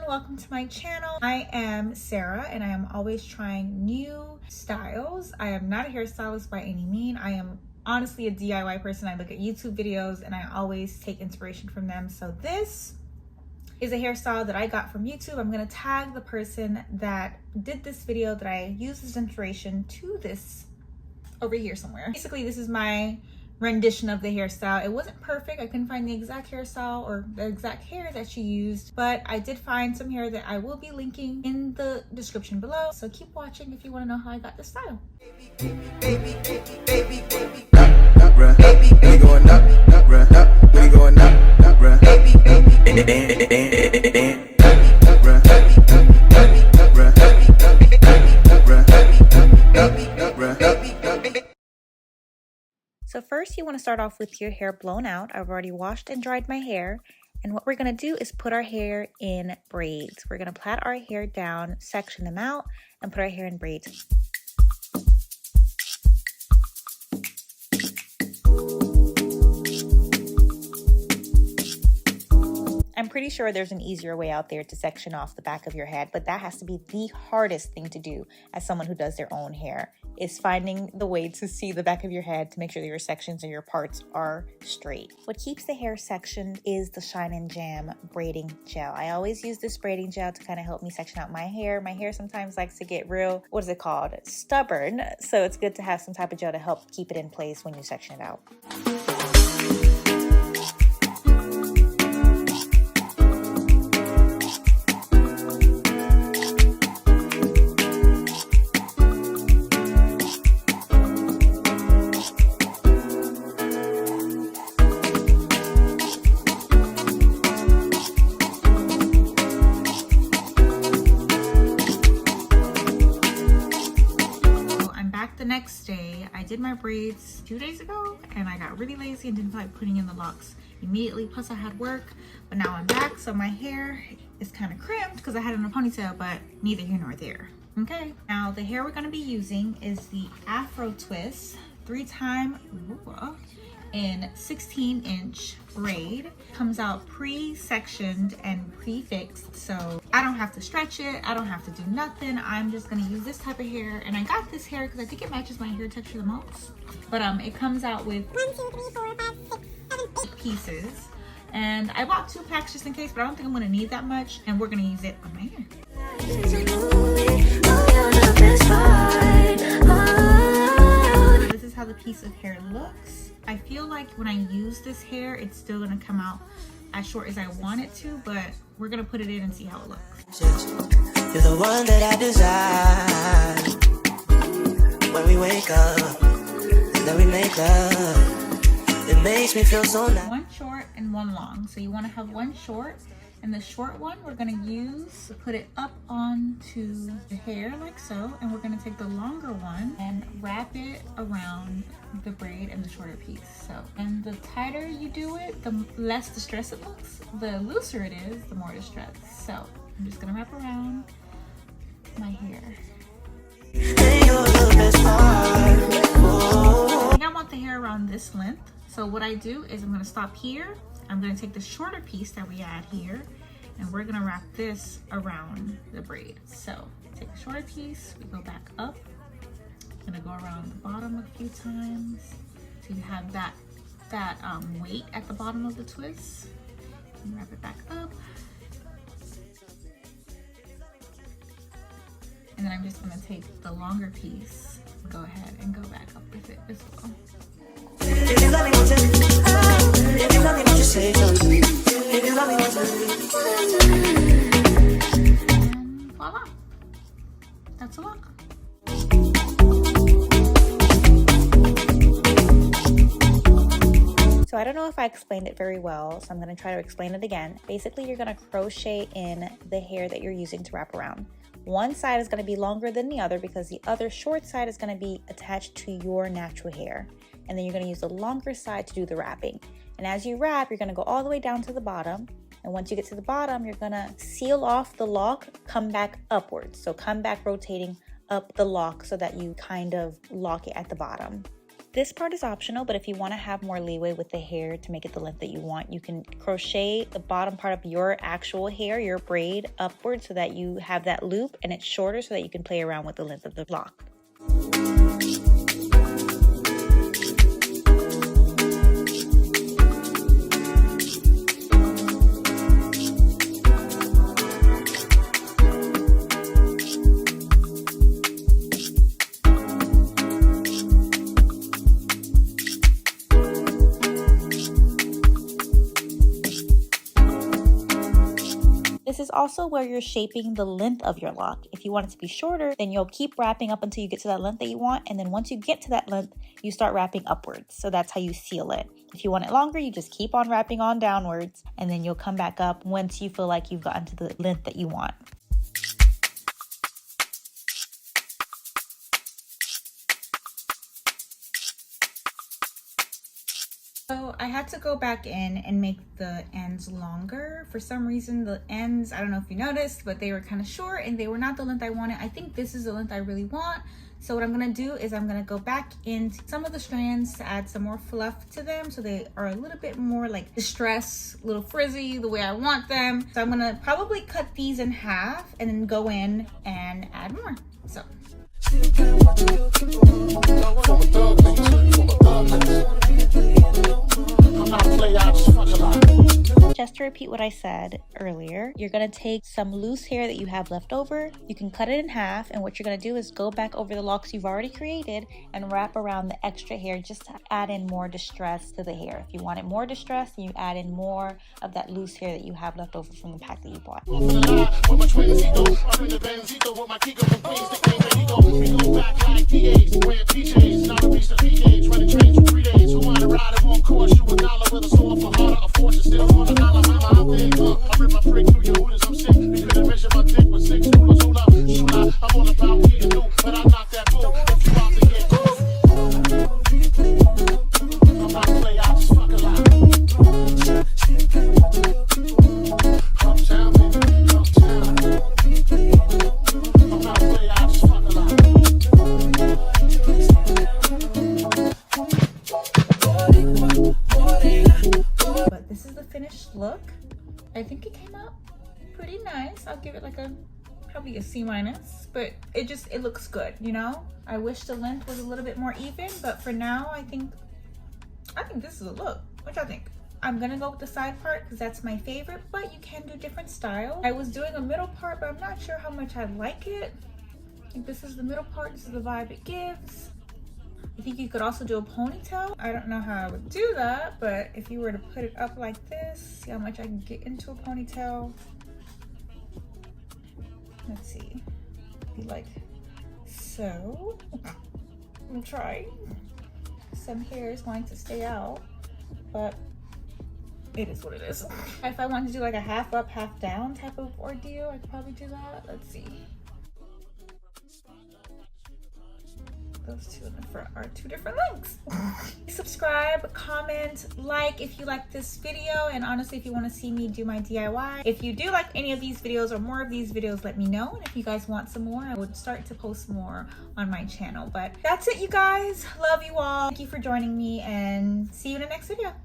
welcome to my channel. I am Sarah and I am always trying new styles. I am not a hairstylist by any means. I am honestly a DIY person. I look at YouTube videos and I always take inspiration from them. So this is a hairstyle that I got from YouTube. I'm gonna tag the person that did this video that I used as inspiration to this over here somewhere. Basically, this is my rendition of the hairstyle. It wasn't perfect. I couldn't find the exact hairstyle or the exact hair that she used, but I did find some hair that I will be linking in the description below. So keep watching if you want to know how I got this style. So first you want to start off with your hair blown out. I've already washed and dried my hair. And what we're going to do is put our hair in braids. We're going to plait our hair down, section them out, and put our hair in braids. I'm pretty sure there's an easier way out there to section off the back of your head, but that has to be the hardest thing to do as someone who does their own hair, is finding the way to see the back of your head to make sure that your sections and your parts are straight. What keeps the hair sectioned is the Shine and Jam braiding gel. I always use this braiding gel to kind of help me section out my hair. My hair sometimes likes to get real, what is it called? Stubborn. So it's good to have some type of gel to help keep it in place when you section it out. The next day, I did my braids 2 days ago and I got really lazy and didn't feel like putting in the locks immediately. Plus I had work, but now I'm back, so my hair is kind of crimped because I had it in a ponytail, but neither here nor there. Okay, now the hair we're going to be using is the Afro twist 3-time Ruwa in 16-inch braid. Comes out pre-sectioned and pre-fixed, so I don't have to stretch it, I don't have to do nothing. I'm just gonna use this type of hair, and I got this hair because I think it matches my hair texture the most. But it comes out with 1, 2, 3, 4, 5, 6, 7 pieces, and I bought 2 packs just in case, but I don't think I'm gonna need that much, and we're gonna use it on my hair. This is how the piece of hair looks. I feel like when I use this hair, it's still gonna come out as short as I want it to, but we're gonna put it in and see how it looks. You're the one that I desire. When we wake up, and then we make love, it makes me feel so nice. 1 short and 1 long. So you wanna have 1 short, and the short one we're gonna use to put it up onto the hair like so, and we're gonna take the longer one and wrap it around the braid and the shorter piece. So, and the tighter you do it, the less distressed it looks. The looser it is, the more distressed. So I'm just gonna wrap around my hair. I think I want the hair around this length. So what I do is I'm gonna stop here. I'm gonna take the shorter piece that we add here, and we're gonna wrap this around the braid. So take the shorter piece, we go back up. I'm gonna go around the bottom a few times so you have that weight at the bottom of the twist. And wrap it back up. And then I'm just gonna take the longer piece and go ahead and go back up with it as well. And voila, that's a lock. So I don't know if I explained it very well, so I'm going to try to explain it again. Basically, you're going to crochet in the hair that you're using to wrap around. One side is going to be longer than the other because the other short side is going to be attached to your natural hair. And then you're going to use the longer side to do the wrapping. And as you wrap, you're going to go all the way down to the bottom. And once you get to the bottom, you're going to seal off the lock, come back upwards. So come back rotating up the lock so that you kind of lock it at the bottom. This part is optional, but if you want to have more leeway with the hair to make it the length that you want, you can crochet the bottom part of your actual hair, your braid, upward so that you have that loop and it's shorter so that you can play around with the length of the lock. This is also where you're shaping the length of your lock. If you want it to be shorter, then you'll keep wrapping up until you get to that length that you want. And then once you get to that length, you start wrapping upwards. So that's how you seal it. If you want it longer, you just keep on wrapping on downwards, and then you'll come back up once you feel like you've gotten to the length that you want. So I had to go back in and make the ends longer. For some reason, the ends, I don't know if you noticed, but they were kind of short and they were not the length I wanted. I think this is the length I really want. So what I'm gonna do is I'm gonna go back into some of the strands to add some more fluff to them so they are a little bit more like distressed, a little frizzy, the way I want them. So I'm gonna probably cut these in half and then go in and add more. So. Just to repeat what I said earlier, you're going to take some loose hair that you have left over. You can cut it in half, and what you're going to do is go back over the locks you've already created and wrap around the extra hair just to add in more distress to the hair. If you want it more distressed, you add in more of that loose hair that you have left over from the pack that you bought. Look, I think it came out pretty nice. I'll give it like probably a C-, but it looks good, you know. I wish the length was a little bit more even, but for now I think this is a look. What y'all think? I'm gonna go with the side part because that's my favorite, but you can do different styles. I was doing a middle part, but I'm not sure how much I like it. I think this is the middle part. This is the vibe it gives. I think you could also do a ponytail. I don't know how I would do that, but if you were to put it up like this, see how much I can get into a ponytail. Let's see. Be like so. I'm gonna try. Some hair is going to stay out, but it is what it is. If I wanted to do like a half up, half down type of ordeal, I could probably do that. Let's see. Those two in the front are two different lengths. Subscribe, comment, like if you like this video, and honestly if you want to see me do my DIY. If you do like any of these videos or more of these videos, let me know, and if you guys want some more, I would start to post more on my channel. But that's it, you guys. Love you all. Thank you for joining me, and see you in the next video.